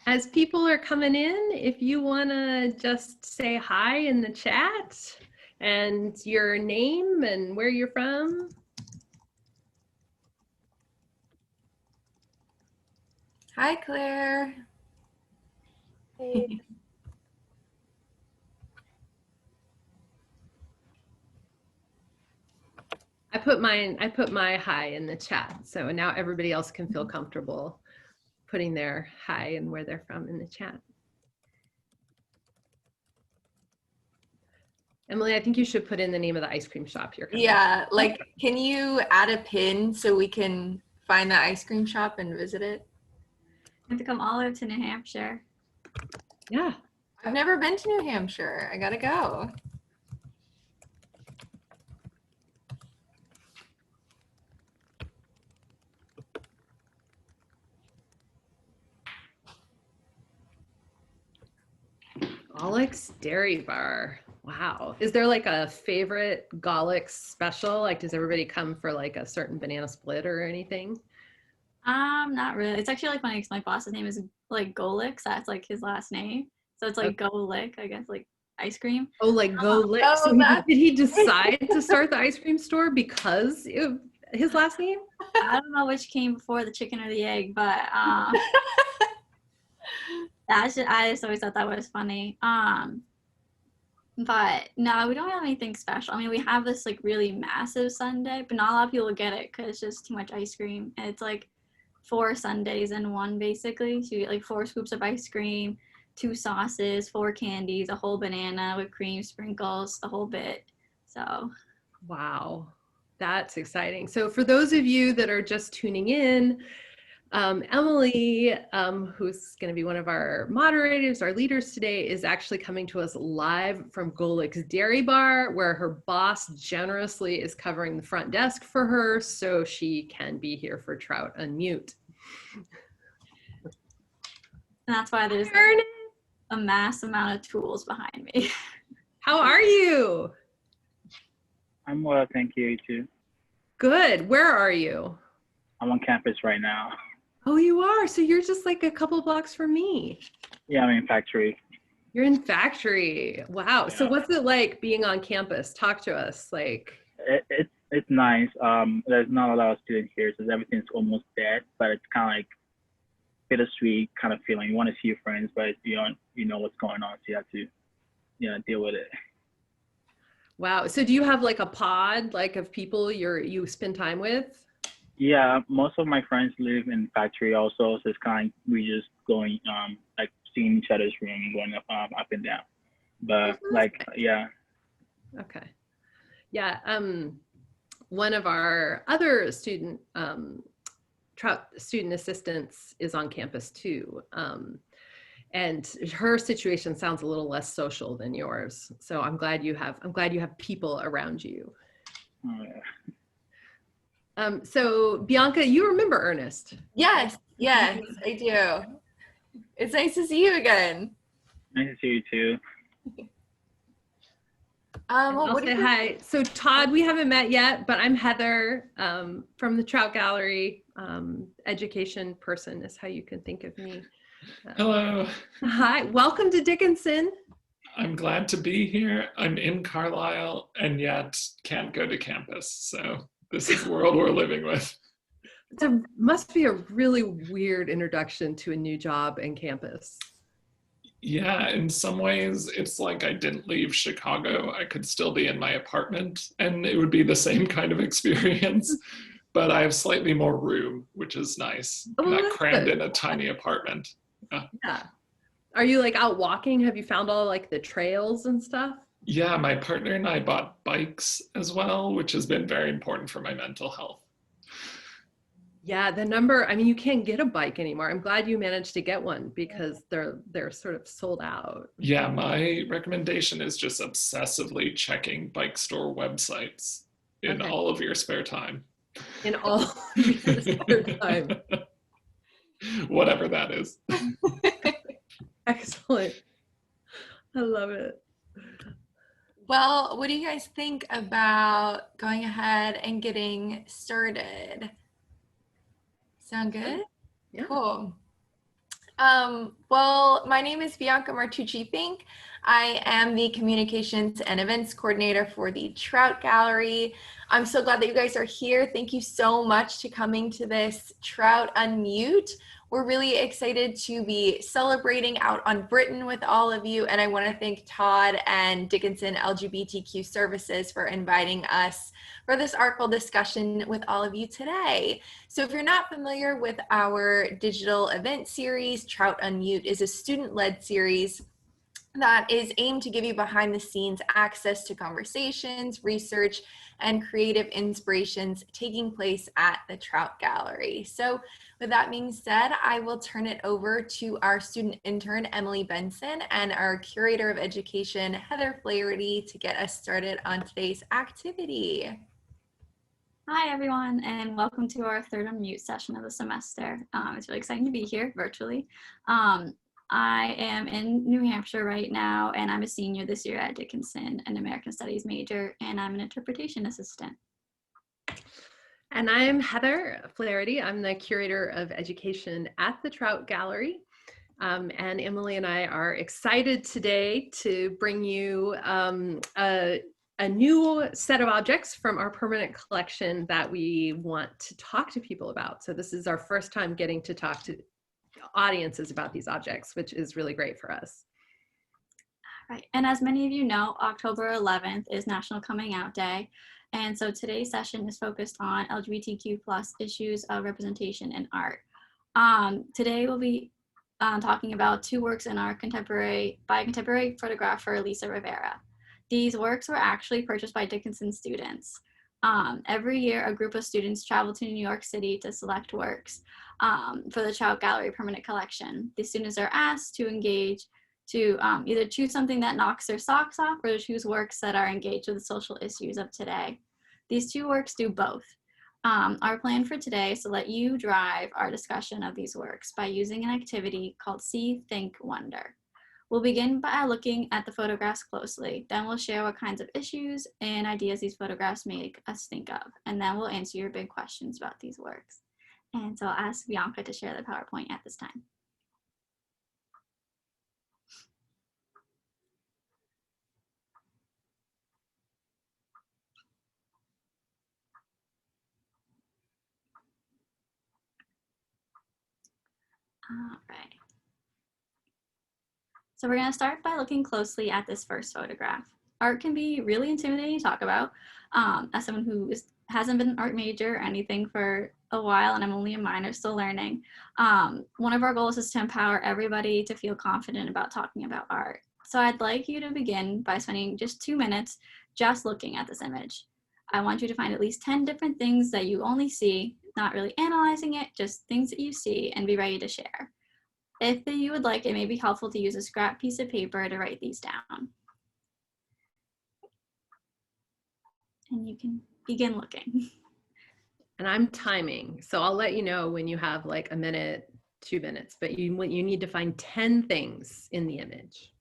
As people are coming in, if you want to just say hi in the chat and your name and where you're from. Hi, Claire. Hey. I put my hi in the chat, so now everybody else can feel comfortable putting their hi and where they're from in the chat. Emily, I think you should put in the name of the ice cream shop you're coming to. Yeah, like, can you add a pin so we can find the ice cream shop and visit it? I have to come all the way to New Hampshire. Yeah. I've never been to New Hampshire. I gotta go. Aulick's Dairy Bar. Wow. Is there like a favorite Gaulick's special? Like, does everybody come for like a certain banana split or anything? Not really. It's actually like my boss's name is like Golix. That's like his last name. So it's like Golick, I guess, like ice cream. Oh, like Go Lick. Oh, So did he decide to start the ice cream store because of his last name? I don't know which came before, the chicken or the egg, but I just always thought that was funny. But no, we don't have anything special. I mean, we have this like really massive sundae, but not a lot of people get it because it's just too much ice cream. And it's like 4 sundaes in one, basically. So you get like 4 scoops of ice cream, 2 sauces, 4 candies, a whole banana with cream, sprinkles, the whole bit. So. Wow, that's exciting. So for those of you that are just tuning in, Emily, who's going to be one of our moderators, our leaders today, is actually coming to us live from Golik's Dairy Bar, where her boss generously is covering the front desk for her so she can be here for Trout Unmute. And that's why there's a mass amount of tools behind me. How are you? I'm well, thank you, too. Good. Where are you? I'm on campus right now. Oh, you are? So you're just like a couple blocks from me. Yeah, I'm in factory. You're in factory. Wow. Yeah. So what's it like being on campus? Talk to us. Like, it's nice. There's not a lot of students here, so everything's almost dead, but it's kind of like bittersweet kind of feeling. You want to see your friends, but you know what's going on, so you have to, deal with it. Wow. So do you have like a pod like of people you spend time with? Yeah, most of my friends live in factory also, so it's kind of we just going like seeing each other's room and going up and down. But like yeah. Okay. Yeah. One of our other Trout student assistants is on campus too. And her situation sounds a little less social than yours. So I'm glad you have people around you. Oh, yeah. So Bianca, you remember Ernest? Yes, I do. It's nice to see you again. Nice to see you too. I'll say hi. So Todd, we haven't met yet, but I'm Heather from the Trout Gallery. Education person is how you can think of me. Hello. Hi, welcome to Dickinson. I'm glad to be here. I'm in Carlisle and yet can't go to campus. So this is the world we're living with. It must be a really weird introduction to a new job and campus. Yeah, in some ways, it's like I didn't leave Chicago. I could still be in my apartment and it would be the same kind of experience, but I have slightly more room, which is nice. Oh, not crammed in a tiny apartment. Yeah. Are you like out walking? Have you found all like the trails and stuff? Yeah, my partner and I bought bikes as well, which has been very important for my mental health. Yeah, you can't get a bike anymore. I'm glad you managed to get one because they're sort of sold out. Yeah, my recommendation is just obsessively checking bike store websites in all of your spare time. In all of your spare time. Whatever that is. Excellent. I love it. Well, what do you guys think about going ahead and getting started? Sound good? Yeah. Cool. Well, my name is Bianca Martucci-Fink. I am the Communications and Events Coordinator for the Trout Gallery. I'm so glad that you guys are here. Thank you so much to coming to this Trout Unmute. We're really excited to be celebrating out on Britain with all of you, and I want to thank Todd and Dickinson LGBTQ Services for inviting us for this artful discussion with all of you today. So if you're not familiar with our digital event series, Trout Unmute is a student-led series that is aimed to give you behind the scenes access to conversations, research, and creative inspirations taking place at the Trout Gallery. So with that being said, I will turn it over to our student intern, Emily Benson, and our curator of education, Heather Flaherty, to get us started on today's activity. Hi, everyone, and welcome to our third Unmute session of the semester. It's really exciting to be here virtually. I am in New Hampshire right now, and I'm a senior this year at Dickinson, an American Studies major, and I'm an interpretation assistant. And I'm Heather Flaherty. I'm the curator of education at the Trout Gallery. And Emily and I are excited today to bring you a new set of objects from our permanent collection that we want to talk to people about. So this is our first time getting to talk to audiences about these objects, which is really great for us. Right, and as many of you know, October 11th is National Coming Out Day. And so today's session is focused on LGBTQ+ issues of representation in art. Today we'll be talking about two works in our contemporary photographer, Lissa Rivera. These works were actually purchased by Dickinson students. Every year, a group of students travel to New York City to select works for the Trout Gallery permanent collection. The students are asked to engage to either choose something that knocks their socks off or to choose works that are engaged with the social issues of today. These two works do both. Our plan for today is to let you drive our discussion of these works by using an activity called See, Think, Wonder. We'll begin by looking at the photographs closely. Then we'll share what kinds of issues and ideas these photographs make us think of. And then we'll answer your big questions about these works. And so I'll ask Bianca to share the PowerPoint at this time. All right. So we're going to start by looking closely at this first photograph. Art can be really intimidating to talk about. As someone who hasn't been an art major or anything for a while, and I'm only a minor still learning, one of our goals is to empower everybody to feel confident about talking about art. So I'd like you to begin by spending just 2 minutes just looking at this image. I want you to find at least 10 different things that you only see, not really analyzing it, just things that you see, and be ready to share. If you would like, it may be helpful to use a scrap piece of paper to write these down. And you can begin looking. And I'm timing, so I'll let you know when you have like a minute, 2 minutes, but you need to find 10 things in the image.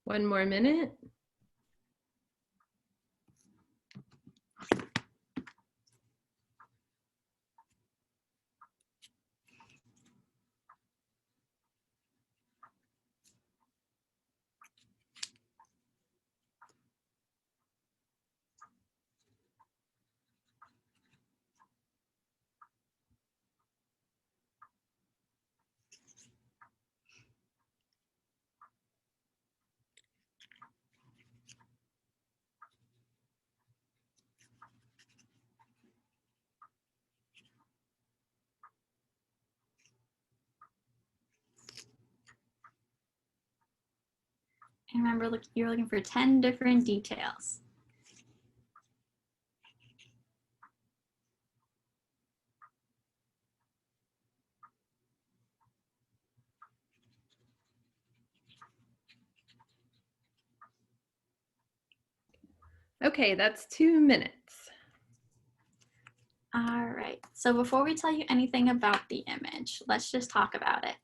One more minute. And remember, you're looking for 10 different details. Okay, that's 2 minutes. All right, so before we tell you anything about the image, let's just talk about it.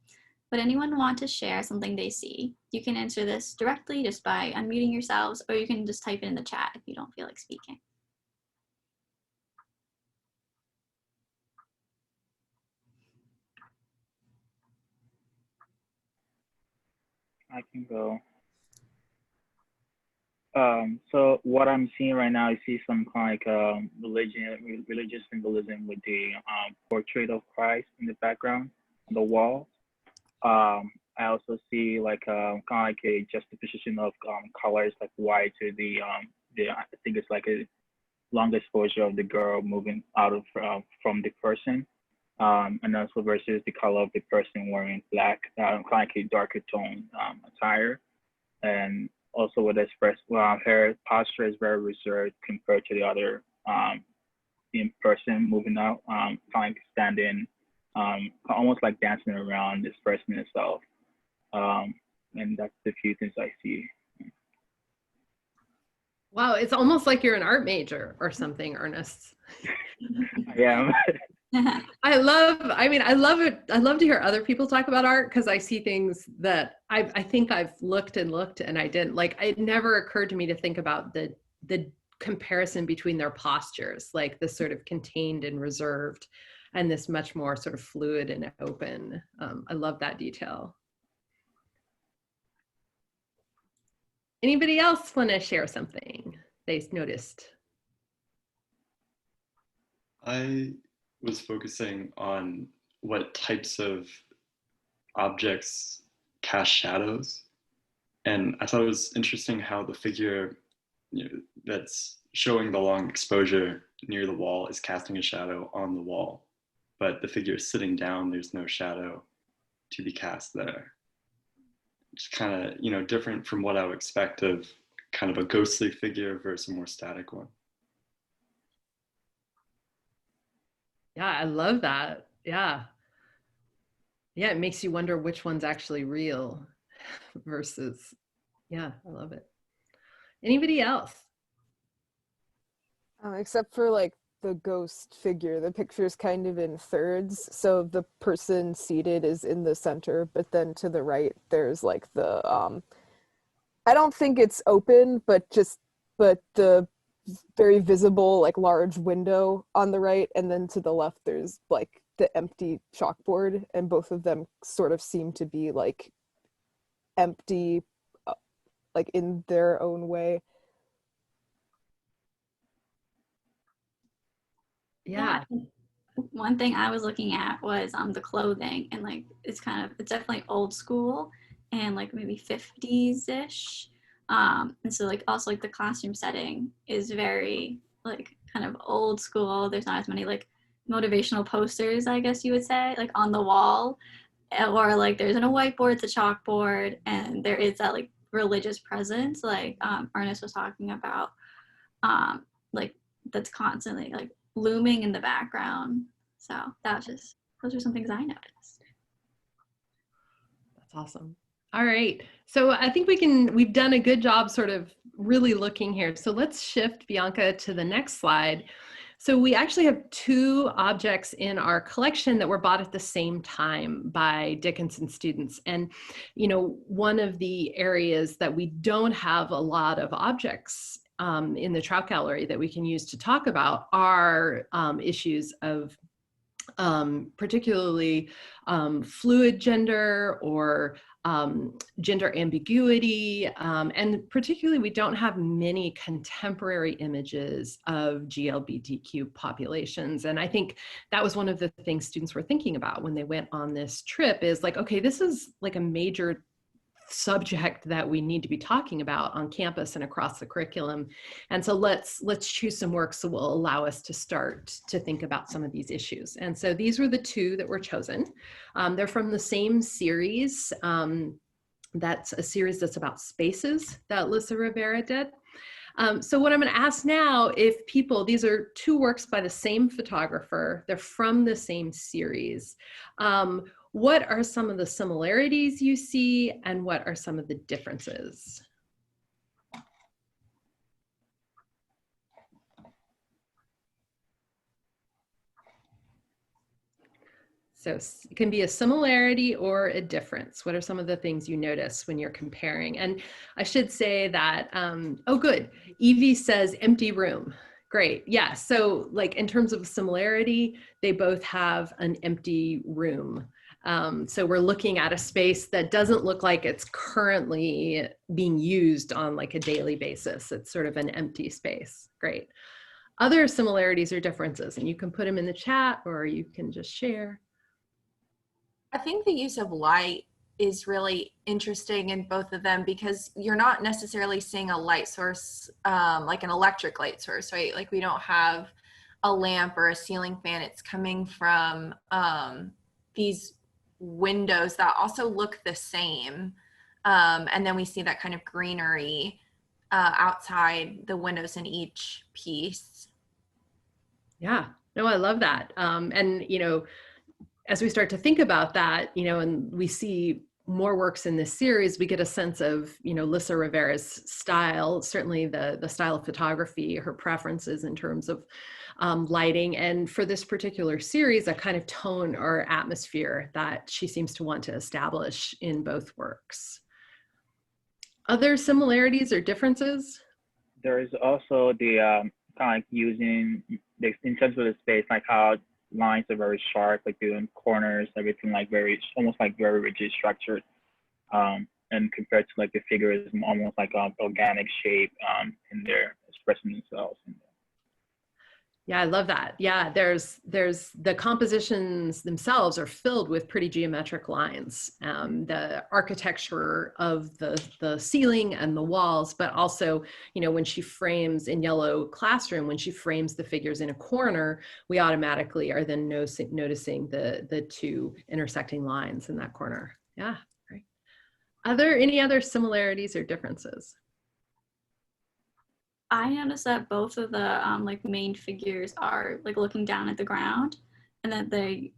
Would anyone want to share something they see? You can answer this directly just by unmuting yourselves, or you can just type it in the chat if you don't feel like speaking. I can go. So what I'm seeing right now, I see some kind of like religious symbolism with the portrait of Christ in the background on the wall. I also see like kind of like a juxtaposition of colors like white to the I think it's like a long exposure of the girl moving out of from the person, and also versus the color of the person wearing black, kind of like a darker tone attire, and also with express her posture is very reserved compared to the other in person moving out, kind of like standing, almost like dancing around this person itself. And that's the few things I see. Wow, it's almost like you're an art major or something, Ernest. I am. I love it. I love to hear other people talk about art because I see things that I think I've looked and looked and I didn't. Like, it never occurred to me to think about the comparison between their postures, like this sort of contained and reserved and this much more sort of fluid and open. I love that detail. Anybody else want to share something they noticed? I was focusing on what types of objects cast shadows. And I thought it was interesting how the figure that's showing the long exposure near the wall is casting a shadow on the wall. But the figure sitting down, there's no shadow to be cast there. It's kind of, different from what I would expect of kind of a ghostly figure versus a more static one. Yeah, I love that. Yeah. Yeah, it makes you wonder which one's actually real versus, yeah, I love it. Anybody else? Except for like the ghost figure, the picture's kind of in thirds. So the person seated is in the center, but then to the right, there's like the, I don't think it's open, but the very visible, like large window on the right. And then to the left, there's like the empty chalkboard, and both of them sort of seem to be like empty, like in their own way. Yeah. One thing I was looking at was the clothing, and like it's definitely old school and like maybe 50s-ish. And so like also like the classroom setting is very like kind of old school. There's not as many like motivational posters, I guess you would say, like on the wall, or like there's a whiteboard, it's a chalkboard, and there is that like religious presence like Ernest was talking about, like that's constantly like looming in the background. So those are some things I noticed. That's awesome. All right. So I think we've done a good job sort of really looking here. So let's shift, Bianca, to the next slide. So we actually have 2 objects in our collection that were bought at the same time by Dickinson students. And, one of the areas that we don't have a lot of objects in the Trout Gallery that we can use to talk about are issues of particularly fluid gender or gender ambiguity, and particularly we don't have many contemporary images of GLBTQ populations. And I think that was one of the things students were thinking about when they went on this trip is like, okay, this is like a major subject that we need to be talking about on campus and across the curriculum. And so let's choose some works that will allow us to start to think about some of these issues. And so these were the 2 that were chosen. They're from the same series. That's a series that's about spaces that Lissa Rivera did. So what I'm going to ask now, if people, these are two works by the same photographer, they're from the same series. What are some of the similarities you see, and what are some of the differences? So it can be a similarity or a difference. What are some of the things you notice when you're comparing? And I should say that, oh good, Evie says empty room. Great, yeah, so like in terms of similarity, they both have an empty room. So we're looking at a space that doesn't look like it's currently being used on like a daily basis. It's sort of an empty space, great. Other similarities or differences, and you can put them in the chat or you can just share. I think the use of light is really interesting in both of them, because you're not necessarily seeing a light source, like an electric light source, right? Like we don't have a lamp or a ceiling fan. It's coming from these windows that also look the same. And then we see that kind of greenery outside the windows in each piece. Yeah, no, I love that. And, you know, as we start to think about that, you know, and we see more works in this series, we get a sense of, you know, Lissa Rivera's style, certainly the style of photography, her preferences in terms of lighting, and for this particular series, a kind of tone or atmosphere that she seems to want to establish in both works. Other similarities or differences? There is also the kind of like using the, in terms of the space, like how lines are very sharp, like doing corners, everything like very, almost like very rigid structured. And compared to like the figures, almost like organic shape in their expressing themselves. Yeah, I love that. Yeah, there's the compositions themselves are filled with pretty geometric lines. The architecture of the ceiling and the walls, but also, you know, when she frames in Yellow Classroom, when she frames the figures in a corner, we automatically are then noticing the two intersecting lines in that corner. Yeah, great. Are there any other similarities or differences? I noticed that both of the like main figures are like looking down at the ground, and that they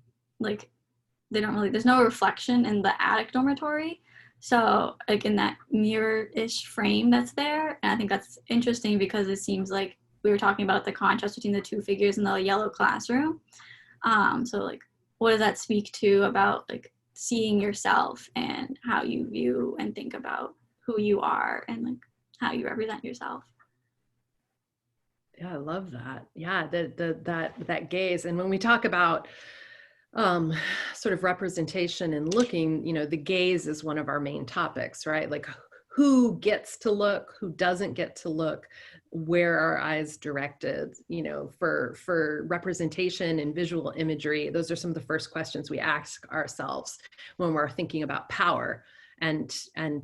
don't really, there's no reflection in the attic dormitory. So like in that mirror-ish frame that's there, and I think that's interesting because it seems like we were talking about the contrast between the two figures in the Yellow Classroom. So like, what does that speak to about like seeing yourself and how you view and think about who you are and like how you represent yourself? Yeah, I love that. Yeah, that gaze. And when we talk about sort of representation and looking, you know, the gaze is one of our main topics, right? Like who gets to look, who doesn't get to look, where are eyes directed, you know, for representation and visual imagery. Those are some of the first questions we ask ourselves when we're thinking about power. And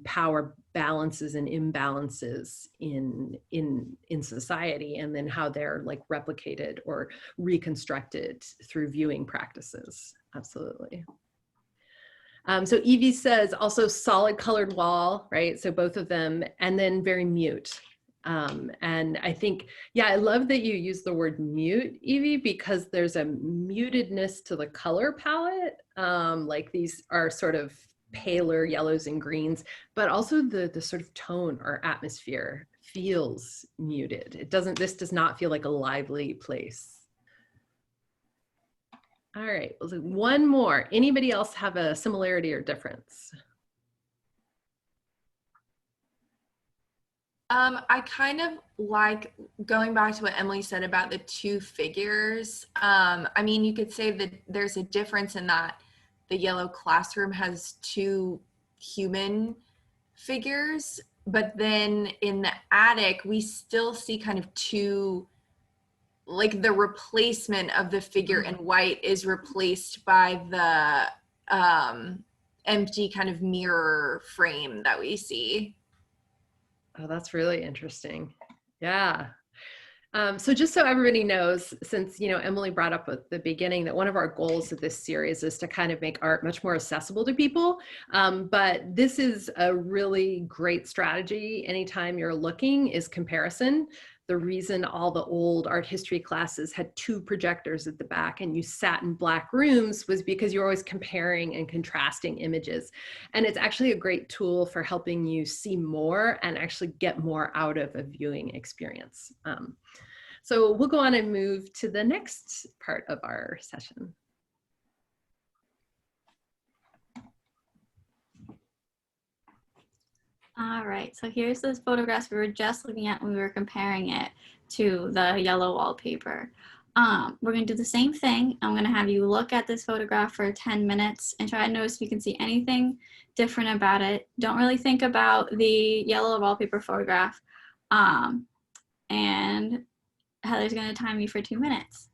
power balances and imbalances in society, and then how they're like replicated or reconstructed through viewing practices. Absolutely. So Evie says also solid colored wall, right? So both of them, and then very mute. And I think, yeah, I love that you use the word mute, Evie, because there's a mutedness to the color palette. Like these are sort of paler yellows and greens, but also the sort of tone or atmosphere feels muted. This does not feel like a lively place. All right, one more. Anybody else have a similarity or difference? I kind of like going back to what Emily said about the two figures. I mean, you could say that there's a difference in that the Yellow Classroom has two human figures, but then in the attic, we still see kind of two, like the replacement of the figure in white is replaced by the empty kind of mirror frame that we see. Oh, that's really interesting. Yeah. So just so everybody knows, since, you know, Emily brought up at the beginning that one of our goals of this series is to kind of make art much more accessible to people. But this is a really great strategy anytime you're looking is comparison. The reason all the old art history classes had 2 projectors at the back and you sat in black rooms was because you're always comparing and contrasting images. And it's actually a great tool for helping you see more and actually get more out of a viewing experience. So we'll go on and move to the next part of our session. All right, so here's those photographs we were just looking at when we were comparing it to the yellow wallpaper. We're gonna do the same thing. I'm gonna have you look at this photograph for 10 minutes and try to notice if you can see anything different about it. Don't really think about the yellow wallpaper photograph. And Heather's gonna time you for 2 minutes.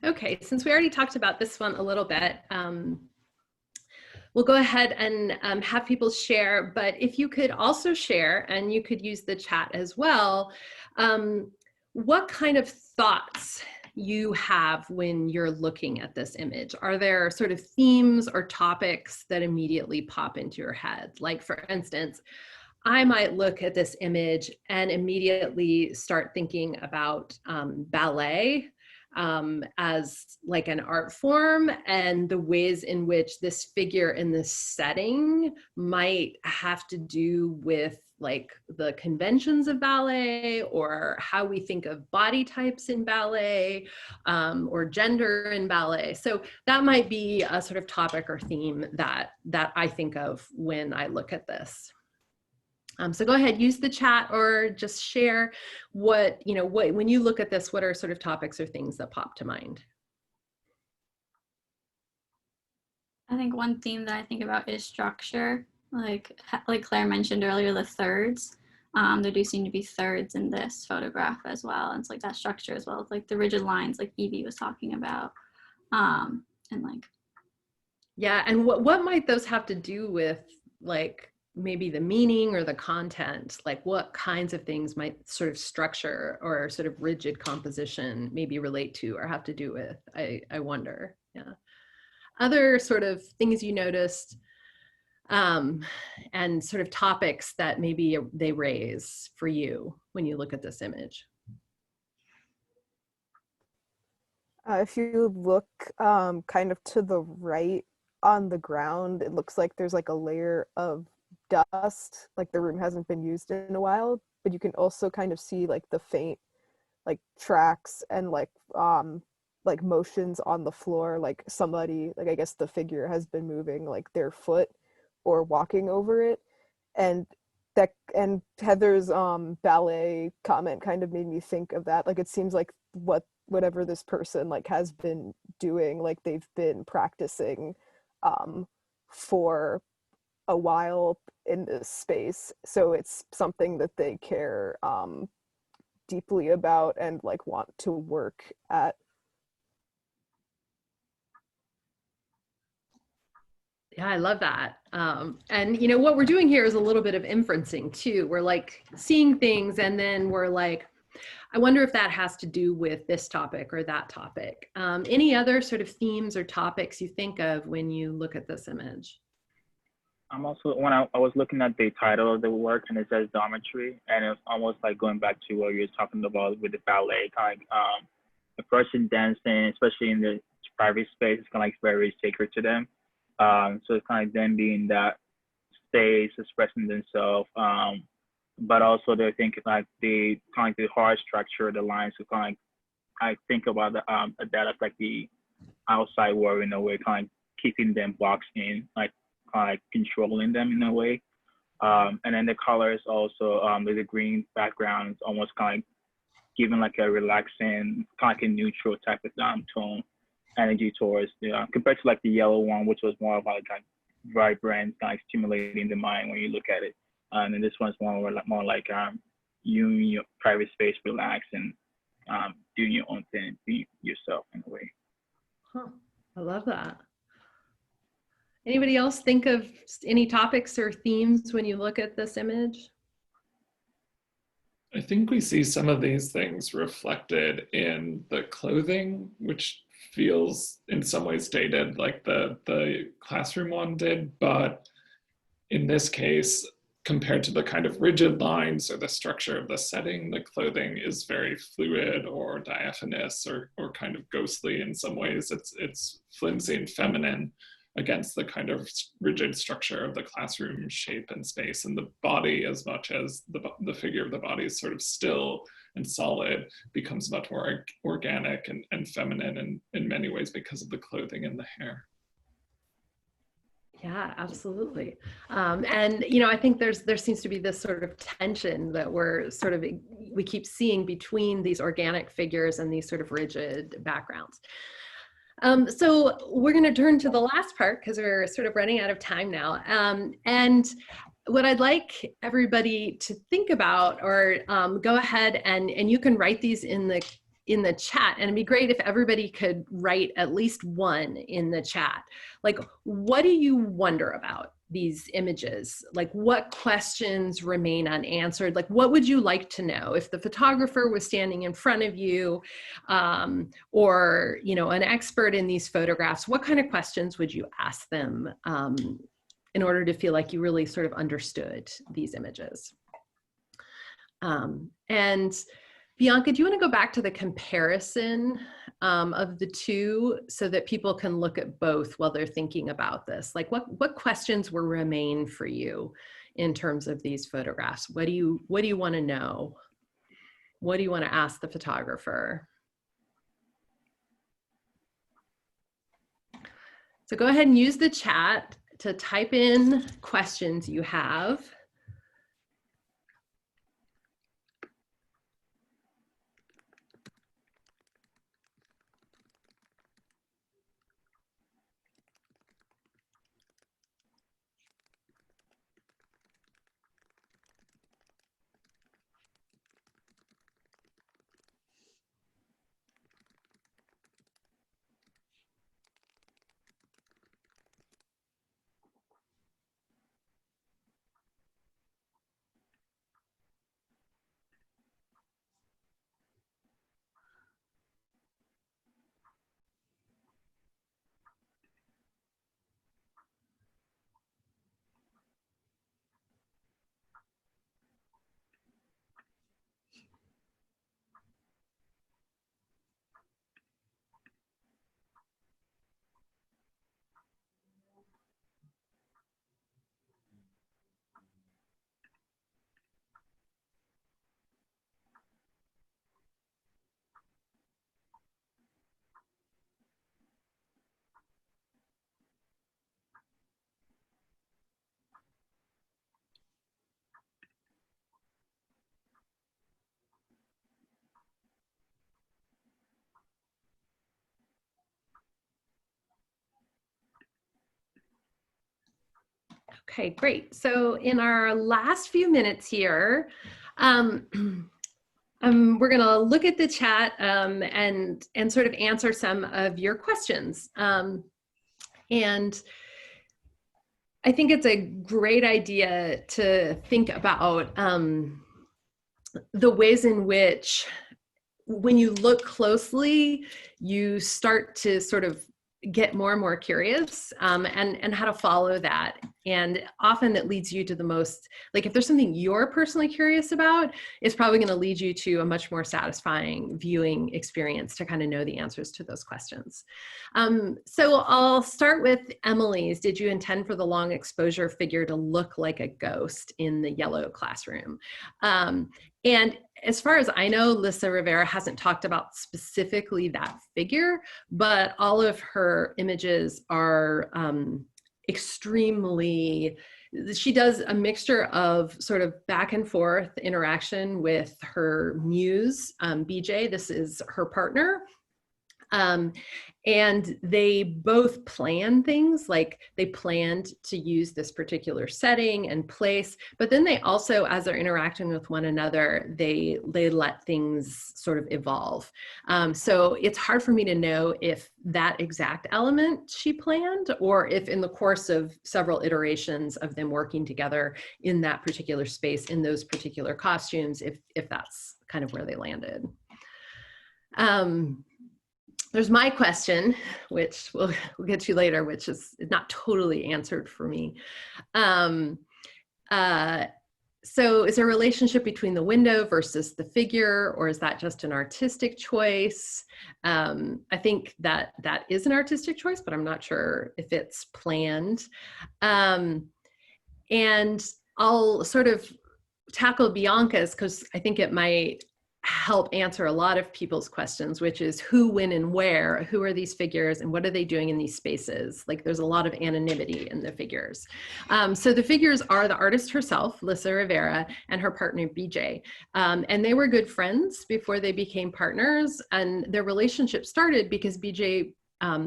Okay, since we already talked about this one a little bit, we'll go ahead and have people share, but if you could also share, and you could use the chat as well, what kind of thoughts you have when you're looking at this image. Are there sort of themes or topics that immediately pop into your head? Like, for instance, I might look at this image and immediately start thinking about ballet as like an art form and the ways in which this figure in this setting might have to do with like the conventions of ballet or how we think of body types in ballet or gender in ballet. So that might be a sort of topic or theme that I think of when I look at this. So go ahead, use the chat or just share what, you know, when you look at this, what are sort of topics or things that pop to mind? I think one theme that I think about is structure. Like Claire mentioned earlier, the thirds. There do seem to be thirds in this photograph as well. And it's like that structure as well. It's like the rigid lines like Evie was talking about. And like. Yeah, and what might those have to do with like maybe the meaning or the content? Like what kinds of things might sort of structure or sort of rigid composition maybe relate to or have to do with? I wonder, yeah. Other sort of things you noticed and sort of topics that maybe they raise for you when you look at this image. If you look kind of to the right on the ground, it looks like there's like a layer of dust, like the room hasn't been used in a while, but you can also kind of see like the faint like tracks and like motions on the floor, like somebody, like I guess the figure has been moving like their foot or walking over it. And Heather's ballet comment kind of made me think of that. Like it seems like whatever this person like has been doing, like they've been practicing for a while in this space, so it's something that they care deeply about and like want to work at. Yeah, I love that. And you know, what we're doing here is a little bit of inferencing too. We're like seeing things and then we're like, I wonder if that has to do with this topic or that topic. Any other sort of themes or topics you think of when you look at this image? I'm also, when I was looking at the title of the work and it says Dormitory, and it was almost like going back to what you were talking about with the ballet, kind of a person dancing, especially in the private space, it's kind of like very sacred to them. So it's kind of them being that space, expressing themselves. But also they're thinking like the kind of the hard structure, the lines, so kind of like, I think about that as like the outside world in a way, kind of keeping them boxed in, like kind of like controlling them in a way. And then the colors also, with the green background, it's almost kind of giving like a relaxing, kind of like a neutral type of tone energy towards compared to like the yellow one, which was more of like vibrant, kind of stimulating the mind when you look at it. And then this one's more like you in your private space, relax and doing your own thing, be yourself in a way. Huh. I love that. Anybody else think of any topics or themes when you look at this image? I think we see some of these things reflected in the clothing, which feels in some ways dated like the classroom one did, but in this case, compared to the kind of rigid lines or the structure of the setting, the clothing is very fluid or diaphanous or kind of ghostly in some ways. It's flimsy and feminine against the kind of rigid structure of the classroom shape and space, and the body, as much as the figure of the body is sort of still and solid, becomes much more organic and feminine in many ways because of the clothing and the hair. Yeah, absolutely. And, you know, I think there seems to be this sort of tension that we keep seeing between these organic figures and these sort of rigid backgrounds. So we're going to turn to the last part because we're sort of running out of time now. And what I'd like everybody to think about, or go ahead and you can write these in the chat, and it'd be great if everybody could write at least one in the chat. Like, what do you wonder about these images? Like, what questions remain unanswered? Like, what would you like to know if the photographer was standing in front of you, or, you know, an expert in these photographs? What kind of questions would you ask them in order to feel like you really sort of understood these images? And Bianca, do you want to go back to the comparison of the two so that people can look at both while they're thinking about this? Like, what questions will remain for you in terms of these photographs? What do you want to know? What do you want to ask the photographer? So go ahead and use the chat to type in questions you have. Okay, great. So in our last few minutes here, we're going to look at the chat and sort of answer some of your questions. And I think it's a great idea to think about the ways in which, when you look closely, you start to sort of get more and more curious and how to follow that. And often it leads you to the most, like if there's something you're personally curious about, it's probably going to lead you to a much more satisfying viewing experience to kind of know the answers to those questions. So I'll start with Emily's. Did you intend for the long exposure figure to look like a ghost in the yellow classroom? And as far as I know, Lissa Rivera hasn't talked about specifically that figure, but all of her images are extremely, she does a mixture of sort of back and forth interaction with her muse, BJ. This is her partner. And they both plan things, like they planned to use this particular setting and place, but then they also, as they're interacting with one another, they let things sort of evolve. So it's hard for me to know if that exact element she planned, or if in the course of several iterations of them working together in that particular space, in those particular costumes, if that's kind of where they landed. There's my question, which we'll get to later, which is not totally answered for me. So is there a relationship between the window versus the figure, or is that just an artistic choice? I think that is an artistic choice, but I'm not sure if it's planned. And I'll sort of tackle Bianca's, because I think it might help answer a lot of people's questions, which is who, when, and where. Who are these figures and what are they doing in these spaces? Like there's a lot of anonymity in the figures. So the figures are the artist herself, Lissa Rivera, and her partner, BJ. And they were good friends before they became partners. And their relationship started because BJ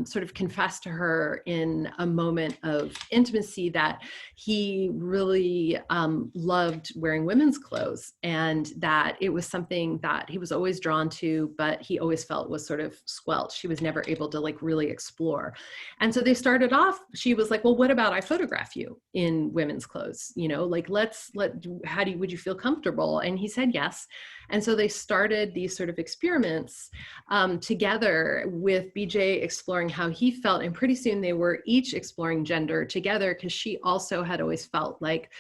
sort of confessed to her in a moment of intimacy that he really loved wearing women's clothes, and that it was something that he was always drawn to, but he always felt was sort of squelched. He was never able to like really explore. And so they started off, she was like, well, what about I photograph you in women's clothes? You know, like would you feel comfortable? And he said yes. And so they started these sort of experiments together, with BJ exploring how he felt. And pretty soon they were each exploring gender together, because she also had always felt like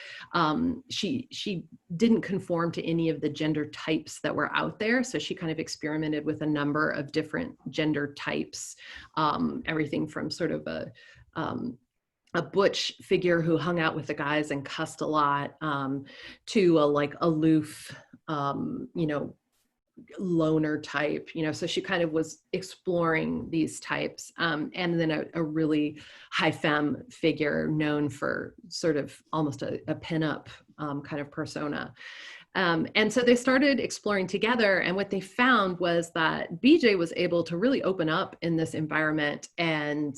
she didn't conform to any of the gender types that were out there. So she kind of experimented with a number of different gender types, everything from sort of a butch figure who hung out with the guys and cussed a lot, to a like aloof, you know, loner type, you know. So she kind of was exploring these types, and then a really high femme figure known for sort of almost a pinup kind of persona. And so they started exploring together, and what they found was that BJ was able to really open up in this environment and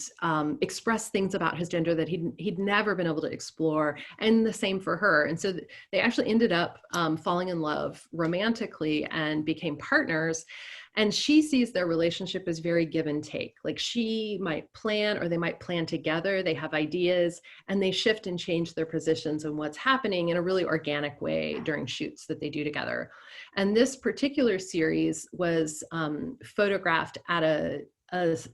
express things about his gender that he'd never been able to explore, and the same for her. And so they actually ended up falling in love romantically and became partners. And she sees their relationship as very give and take. Like she might plan, or they might plan together. They have ideas and they shift and change their positions and what's happening in a really organic way during shoots that they do together. And this particular series was photographed at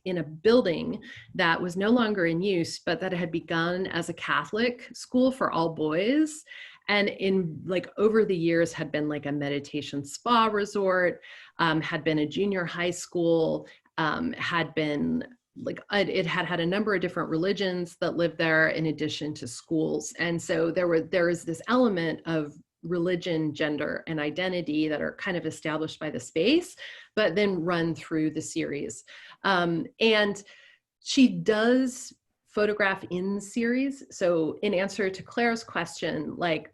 in a building that was no longer in use, but that had begun as a Catholic school for all boys. And in like over the years had been like a meditation spa resort, had been a junior high school, had been like, it had had a number of different religions that lived there in addition to schools. And so there is this element of religion, gender, and identity that are kind of established by the space, but then run through the series. And she does photograph in the series. So in answer to Claire's question, like,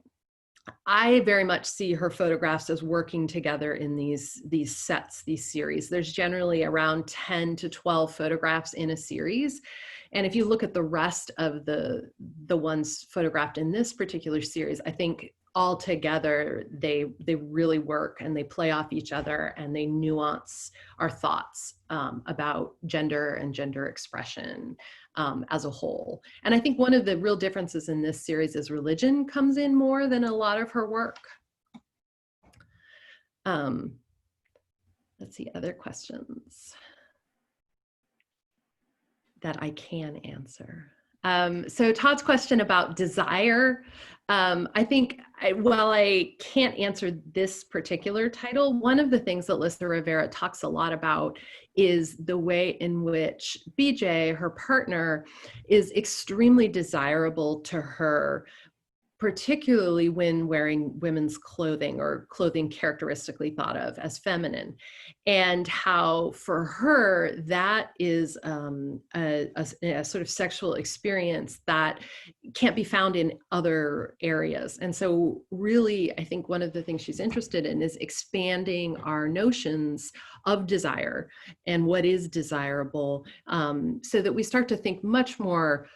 I very much see her photographs as working together in these sets, these series. There's generally around 10 to 12 photographs in a series. And if you look at the rest of the ones photographed in this particular series, I think all together they really work, and they play off each other, and they nuance our thoughts about gender and gender expression as a whole. And I think one of the real differences in this series is religion comes in more than a lot of her work. Let's see, other questions that I can answer. So Todd's question about desire, I think while I can't answer this particular title, one of the things that Lissa Rivera talks a lot about is the way in which BJ, her partner, is extremely desirable to her, particularly when wearing women's clothing or clothing characteristically thought of as feminine, and how for her that is a sort of sexual experience that can't be found in other areas. And so really, I think one of the things she's interested in is expanding our notions of desire and what is desirable, so that we start to think much more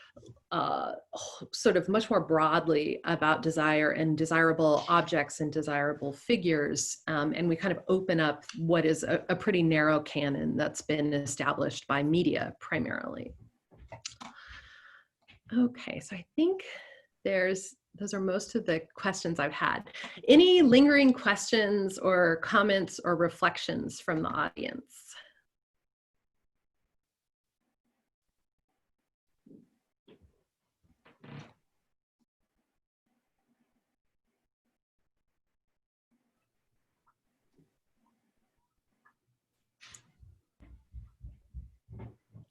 sort of much more broadly about desire and desirable objects and desirable figures. And we kind of open up what is a pretty narrow canon that's been established by media primarily. Okay, so I think those are most of the questions I've had. Any lingering questions or comments or reflections from the audience?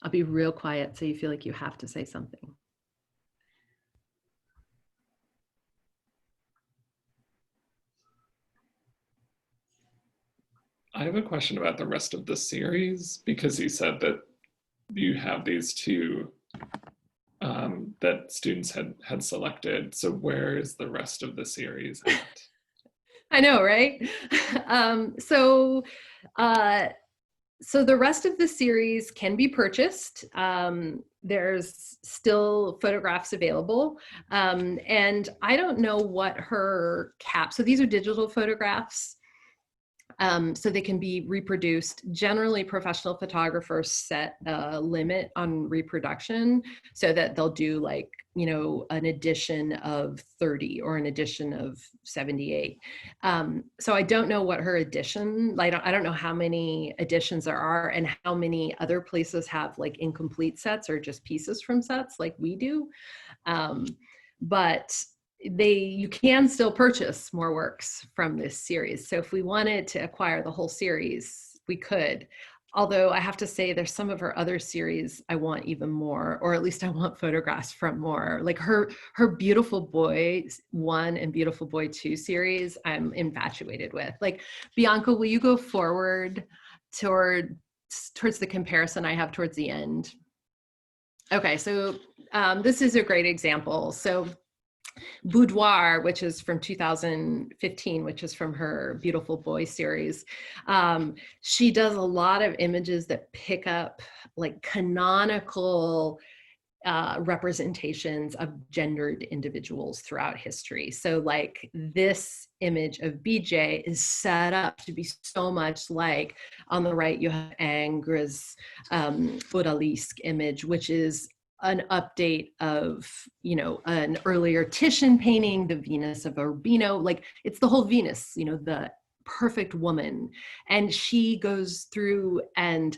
I'll be real quiet so you feel like you have to say something. I have a question about the rest of the series, because you said that you have these two that students had selected. So where is the rest of the series at? I know, right? So the rest of the series can be purchased. There's still photographs available. And I don't know what her cap, so these are digital photographs. So they can be reproduced. Generally, professional photographers set a limit on reproduction so that they'll do like, you know, an edition of 30 or an edition of 78. So I don't know what her edition, like, I don't know how many editions there are and how many other places have like incomplete sets or just pieces from sets like we do. But you can still purchase more works from this series. So if we wanted to acquire the whole series, we could. Although I have to say there's some of her other series I want even more, or at least I want photographs from more. Like her Beautiful Boy 1 and Beautiful Boy 2 series, I'm infatuated with. Like, Bianca, will you go forward towards the comparison I have towards the end? Okay, so this is a great example. So Boudoir, which is from 2015, which is from her Beautiful Boy series. She does a lot of images that pick up like canonical representations of gendered individuals throughout history. So like this image of BJ is set up to be so much like, on the right you have Ingres' Odalisque image, which is an update of, you know, an earlier Titian painting, the Venus of Urbino. Like, it's the whole Venus, you know, the perfect woman. And she goes through, and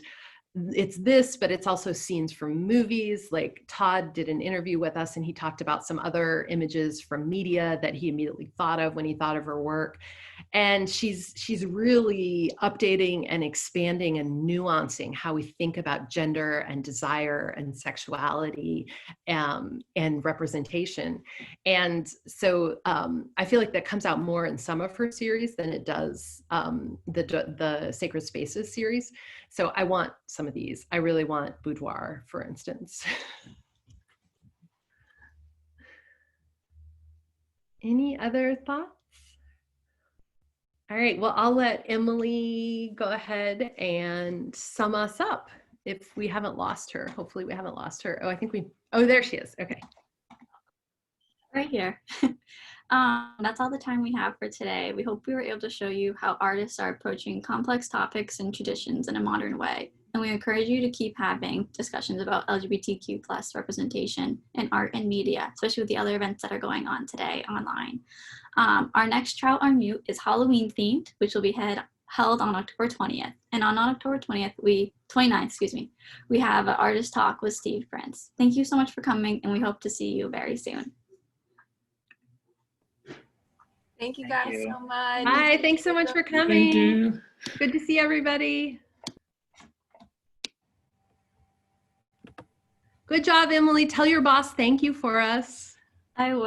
it's this, but it's also scenes from movies. Like, Todd did an interview with us and he talked about some other images from media that he immediately thought of when he thought of her work. And she's really updating and expanding and nuancing how we think about gender and desire and sexuality and representation. And so I feel like that comes out more in some of her series than it does the Sacred Spaces series. So I want some of these. I really want Boudoir, for instance. Any other thoughts? All right, well, I'll let Emily go ahead and sum us up if we haven't lost her. Hopefully we haven't lost her. Oh, there she is. Okay. Right here. That's all the time we have for today. We hope we were able to show you how artists are approaching complex topics and traditions in a modern way. And we encourage you to keep having discussions about LGBTQ+ representation in art and media, especially with the other events that are going on today online. Our next Trout on Mute is Halloween themed, which will be held on October 20th. And on October 29th, we have an artist talk with Steve Prince. Thank you so much for coming, and we hope to see you very soon. Thank you guys so much. Hi, thanks so much for coming. Thank you. Good to see everybody. Good job, Emily. Tell your boss thank you for us. I will.